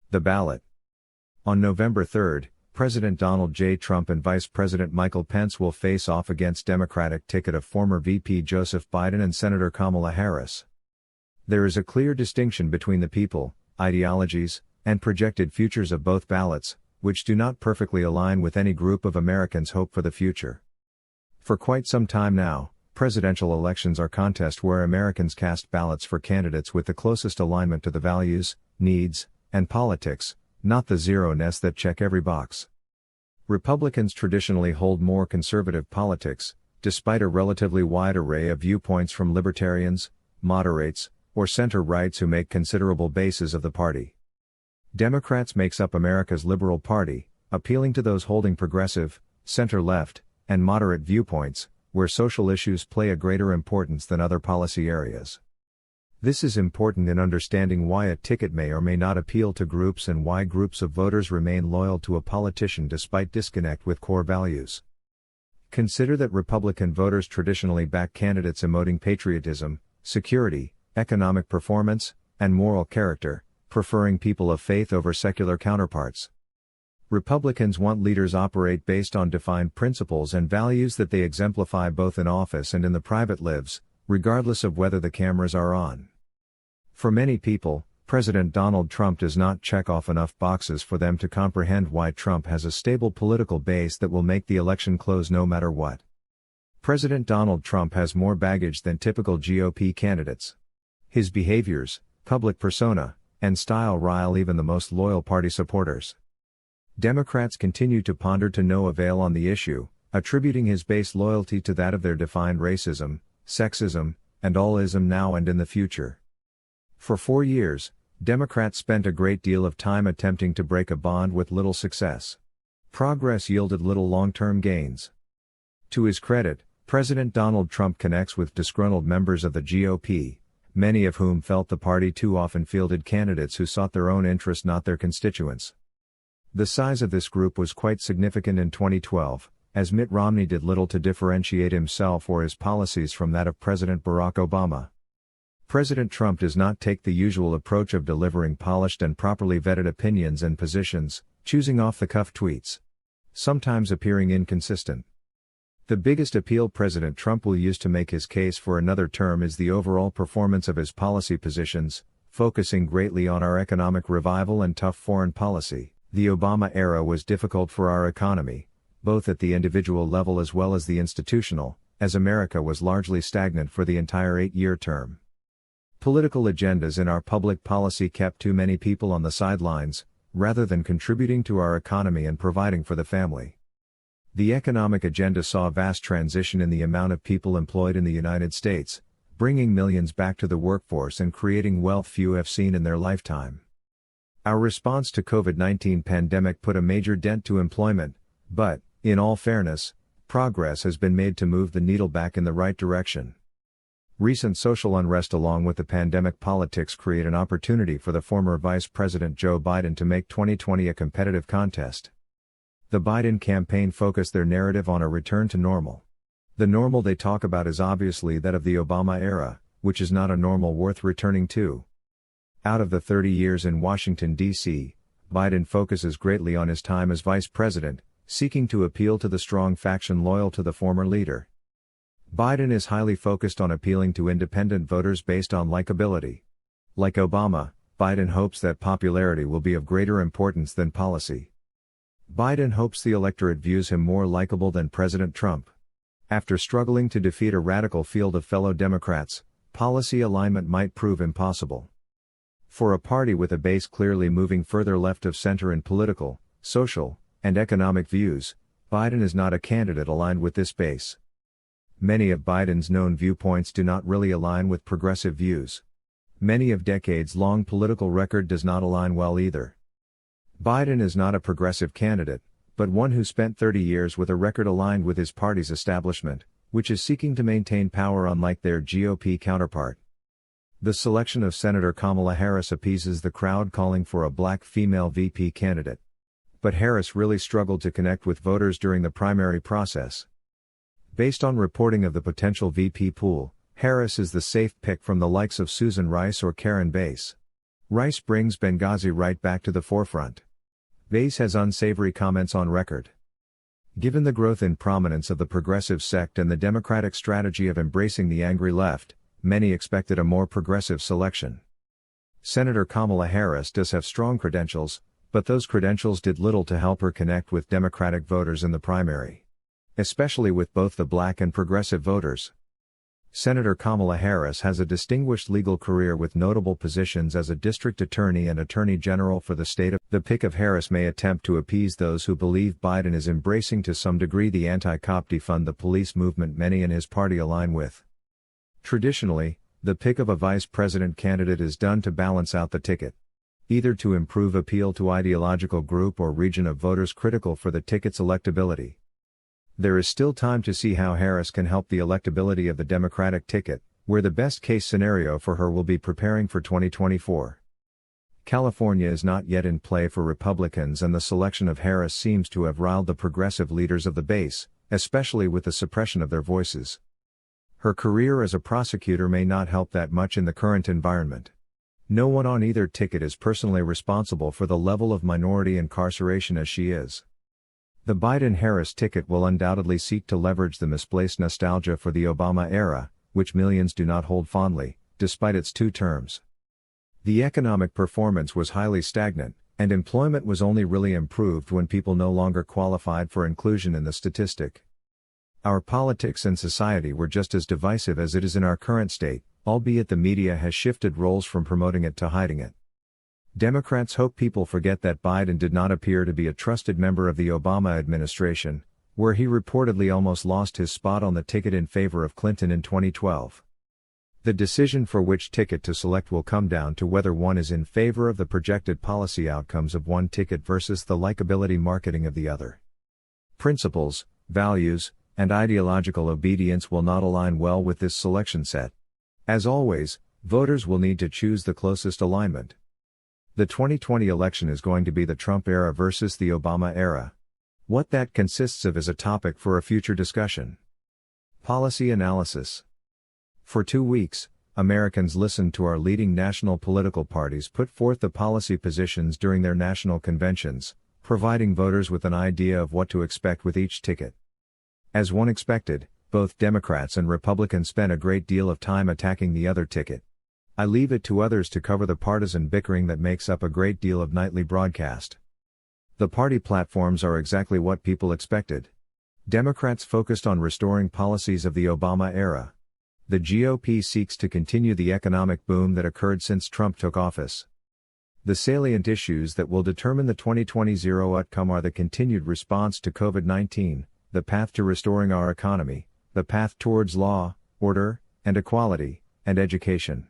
The ballot. On November 3, President Donald J. Trump and Vice President Michael Pence will face off against Democratic ticket of former VP Joseph Biden and Senator Kamala Harris. There is a clear distinction between the people, ideologies, and projected futures of both ballots, which do not perfectly align with any group of Americans' hope for the future. For quite some time now, presidential elections are contests where Americans cast ballots for candidates with the closest alignment to the values, needs, and politics, not the zero-ness that check every box. Republicans traditionally hold more conservative politics, despite a relatively wide array of viewpoints from libertarians, moderates, or center-rights who make considerable bases of the party. Democrats makes up America's liberal party, appealing to those holding progressive, center-left, and moderate viewpoints, where social issues play a greater importance than other policy areas. This is important in understanding why a ticket may or may not appeal to groups and why groups of voters remain loyal to a politician despite disconnect with core values. Consider that Republican voters traditionally back candidates emoting patriotism, security, economic performance, and moral character, preferring people of faith over secular counterparts. Republicans want leaders operate based on defined principles and values that they exemplify both in office and in the private lives, regardless of whether the cameras are on. For many people, President Donald Trump does not check off enough boxes for them to comprehend why Trump has a stable political base that will make the election close no matter what. President Donald Trump has more baggage than typical GOP candidates. His behaviors, public persona, and style rile even the most loyal party supporters. Democrats continue to ponder to no avail on the issue, attributing his base loyalty to that of their defined racism, sexism, and allism now and in the future. For 4 years, Democrats spent a great deal of time attempting to break a bond with little success. Progress yielded little long-term gains. To his credit, President Donald Trump connects with disgruntled members of the GOP, many of whom felt the party too often fielded candidates who sought their own interest, not their constituents'. The size of this group was quite significant in 2012, as Mitt Romney did little to differentiate himself or his policies from that of President Barack Obama. President Trump does not take the usual approach of delivering polished and properly vetted opinions and positions, choosing off-the-cuff tweets, sometimes appearing inconsistent. The biggest appeal President Trump will use to make his case for another term is the overall performance of his policy positions, focusing greatly on our economic revival and tough foreign policy. The Obama era was difficult for our economy, both at the individual level as well as the institutional, as America was largely stagnant for the entire 8-year term. Political agendas in our public policy kept too many people on the sidelines, rather than contributing to our economy and providing for the family. The economic agenda saw a vast transition in the amount of people employed in the United States, bringing millions back to the workforce and creating wealth few have seen in their lifetime. Our response to COVID-19 pandemic put a major dent to employment, but, in all fairness, progress has been made to move the needle back in the right direction. Recent social unrest along with the pandemic politics create an opportunity for the former Vice President Joe Biden to make 2020 a competitive contest. The Biden campaign focused their narrative on a return to normal. The normal they talk about is obviously that of the Obama era, which is not a normal worth returning to. Out of the 30 years in Washington, D.C., Biden focuses greatly on his time as vice president, seeking to appeal to the strong faction loyal to the former leader. Biden is highly focused on appealing to independent voters based on likability. Like Obama, Biden hopes that popularity will be of greater importance than policy. Biden hopes the electorate views him more likable than President Trump. After struggling to defeat a radical field of fellow Democrats, policy alignment might prove impossible. For a party with a base clearly moving further left of center in political, social, and economic views, Biden is not a candidate aligned with this base. Many of Biden's known viewpoints do not really align with progressive views. Many of decades-long political record does not align well either. Biden is not a progressive candidate, but one who spent 30 years with a record aligned with his party's establishment, which is seeking to maintain power unlike their GOP counterpart. The selection of Senator Kamala Harris appeases the crowd calling for a black female VP candidate. But Harris really struggled to connect with voters during the primary process. Based on reporting of the potential VP pool, Harris is the safe pick from the likes of Susan Rice or Karen Bass. Rice brings Benghazi right back to the forefront. Vase has unsavory comments on record. Given the growth in prominence of the progressive sect and the Democratic strategy of embracing the angry left, many expected a more progressive selection. Senator Kamala Harris does have strong credentials, but those credentials did little to help her connect with Democratic voters in the primary. Especially with both the black and progressive voters. Senator Kamala Harris has a distinguished legal career with notable positions as a district attorney and attorney general for the state of. The pick of Harris may attempt to appease those who believe Biden is embracing to some degree the anti-cop defund the police movement many in his party align with. Traditionally, the pick of a vice president candidate is done to balance out the ticket. Either to improve appeal to ideological group or region of voters critical for the ticket's electability. There is still time to see how Harris can help the electability of the Democratic ticket, where the best-case scenario for her will be preparing for 2024. California is not yet in play for Republicans, and the selection of Harris seems to have riled the progressive leaders of the base, especially with the suppression of their voices. Her career as a prosecutor may not help that much in the current environment. No one on either ticket is personally responsible for the level of minority incarceration as she is. The Biden-Harris ticket will undoubtedly seek to leverage the misplaced nostalgia for the Obama era, which millions do not hold fondly, despite its 2 terms. The economic performance was highly stagnant, and employment was only really improved when people no longer qualified for inclusion in the statistic. Our politics and society were just as divisive as it is in our current state, albeit the media has shifted roles from promoting it to hiding it. Democrats hope people forget that Biden did not appear to be a trusted member of the Obama administration, where he reportedly almost lost his spot on the ticket in favor of Clinton in 2012. The decision for which ticket to select will come down to whether one is in favor of the projected policy outcomes of one ticket versus the likability marketing of the other. Principles, values, and ideological obedience will not align well with this selection set. As always, voters will need to choose the closest alignment. The 2020 election is going to be the Trump era versus the Obama era. What that consists of is a topic for a future discussion. Policy analysis. For 2 weeks, Americans listened to our leading national political parties put forth the policy positions during their national conventions, providing voters with an idea of what to expect with each ticket. As one expected, both Democrats and Republicans spent a great deal of time attacking the other ticket. I leave it to others to cover the partisan bickering that makes up a great deal of nightly broadcast. The party platforms are exactly what people expected. Democrats focused on restoring policies of the Obama era. The GOP seeks to continue the economic boom that occurred since Trump took office. The salient issues that will determine the 2020 outcome are the continued response to COVID-19, the path to restoring our economy, the path towards law, order, and equality, and education.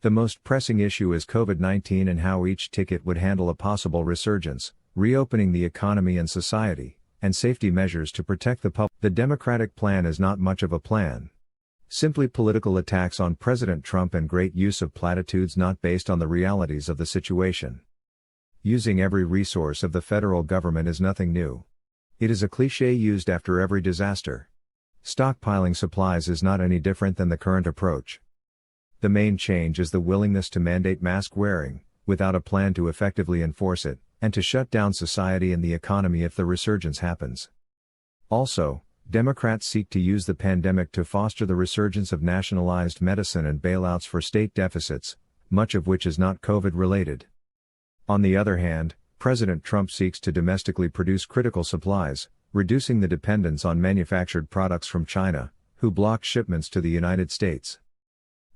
The most pressing issue is COVID-19 and how each ticket would handle a possible resurgence, reopening the economy and society, and safety measures to protect the public. The Democratic plan is not much of a plan. Simply political attacks on President Trump and great use of platitudes not based on the realities of the situation. Using every resource of the federal government is nothing new. It is a cliché used after every disaster. Stockpiling supplies is not any different than the current approach. The main change is the willingness to mandate mask wearing, without a plan to effectively enforce it, and to shut down society and the economy if the resurgence happens. Also, Democrats seek to use the pandemic to foster the resurgence of nationalized medicine and bailouts for state deficits, much of which is not COVID-related. On the other hand, President Trump seeks to domestically produce critical supplies, reducing the dependence on manufactured products from China, who blocked shipments to the United States.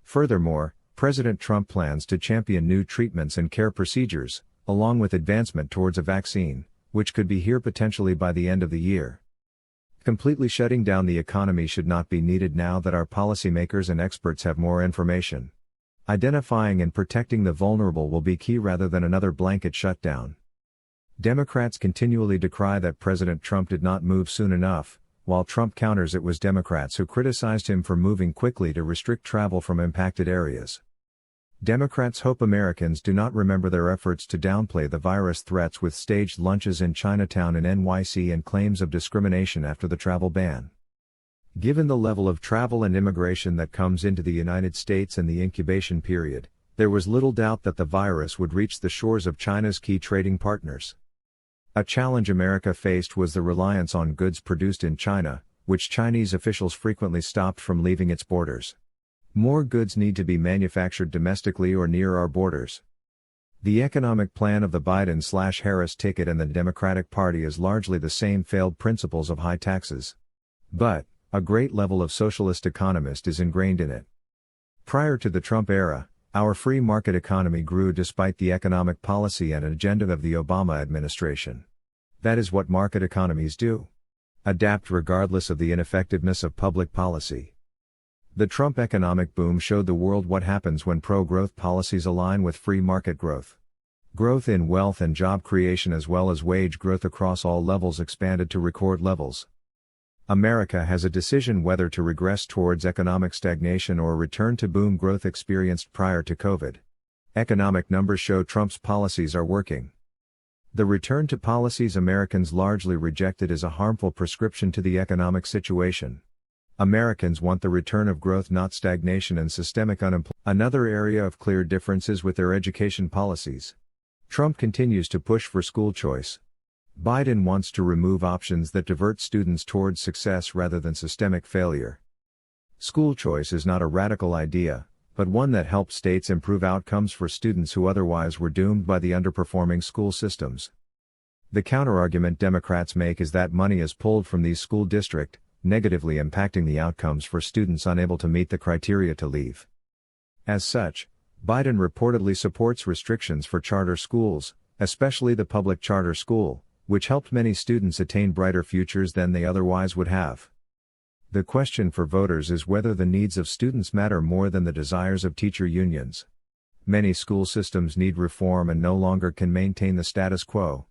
Furthermore, President Trump plans to champion new treatments and care procedures, along with advancement towards a vaccine, which could be here potentially by the end of the year. Completely shutting down the economy should not be needed now that our policymakers and experts have more information. Identifying and protecting the vulnerable will be key rather than another blanket shutdown. Democrats continually decry that President Trump did not move soon enough, while Trump counters it was Democrats who criticized him for moving quickly to restrict travel from impacted areas. Democrats hope Americans do not remember their efforts to downplay the virus threats with staged lunches in Chinatown and NYC and claims of discrimination after the travel ban. Given the level of travel and immigration that comes into the United States and the incubation period, There was little doubt that the virus would reach the shores of China's key trading partners. A challenge America faced was the reliance on goods produced in China, which Chinese officials frequently stopped from leaving its borders. More goods need to be manufactured domestically or near our borders. The economic plan of the Biden/Harris ticket and the Democratic Party is largely the same failed principles of high taxes. But, a great level of socialist economist is ingrained in it. Prior to the Trump era, our free market economy grew despite the economic policy and agenda of the Obama administration. That is what market economies do. Adapt regardless of the ineffectiveness of public policy. The Trump economic boom showed the world what happens when pro-growth policies align with free market growth. Growth in wealth and job creation as well as wage growth across all levels expanded to record levels. America has a decision whether to regress towards economic stagnation or return to boom growth experienced prior to COVID. Economic numbers show Trump's policies are working. The return to policies Americans largely rejected is a harmful prescription to the economic situation. Americans want the return of growth, not stagnation and systemic unemployment. Another area of clear difference is with their education policies. Trump continues to push for school choice. Biden wants to remove options that divert students towards success rather than systemic failure. School choice is not a radical idea, but one that helps states improve outcomes for students who otherwise were doomed by the underperforming school systems. The counterargument Democrats make is that money is pulled from these school districts, negatively impacting the outcomes for students unable to meet the criteria to leave. As such, Biden reportedly supports restrictions for charter schools, especially the public charter school, which helped many students attain brighter futures than they otherwise would have. The question for voters is whether the needs of students matter more than the desires of teacher unions. Many school systems need reform and no longer can maintain the status quo.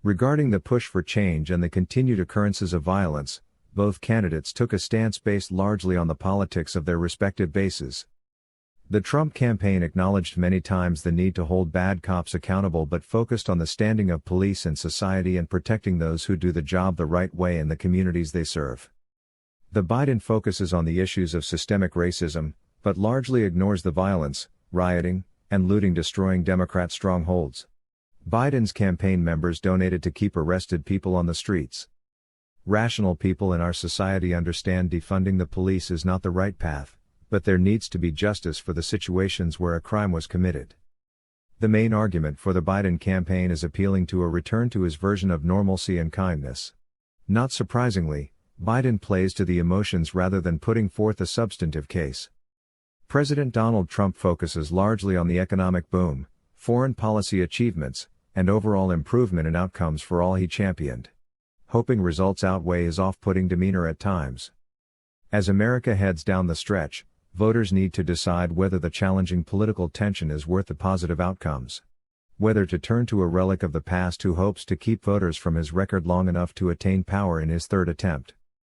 Regarding the push for change and the continued occurrences of violence, both candidates took a stance based largely on the politics of their respective bases. The Trump campaign acknowledged many times the need to hold bad cops accountable but focused on the standing of police and society and protecting those who do the job the right way in the communities they serve. The Biden focuses on the issues of systemic racism, but largely ignores the violence, rioting, and looting destroying Democrat strongholds. Biden's campaign members donated to keep arrested people on the streets. Rational people in our society understand defunding the police is not the right path, but there needs to be justice for the situations where a crime was committed. The main argument for the Biden campaign is appealing to a return to his version of normalcy and kindness. Not surprisingly, Biden plays to the emotions rather than putting forth a substantive case. President Donald Trump focuses largely on the economic boom, foreign policy achievements, and overall improvement in outcomes for all he championed. Hoping results outweigh his off-putting demeanor at times. As America heads down the stretch, voters need to decide whether the challenging political tension is worth the positive outcomes. Whether to turn to a relic of the past who hopes to keep voters from his record long enough to attain power in his third attempt.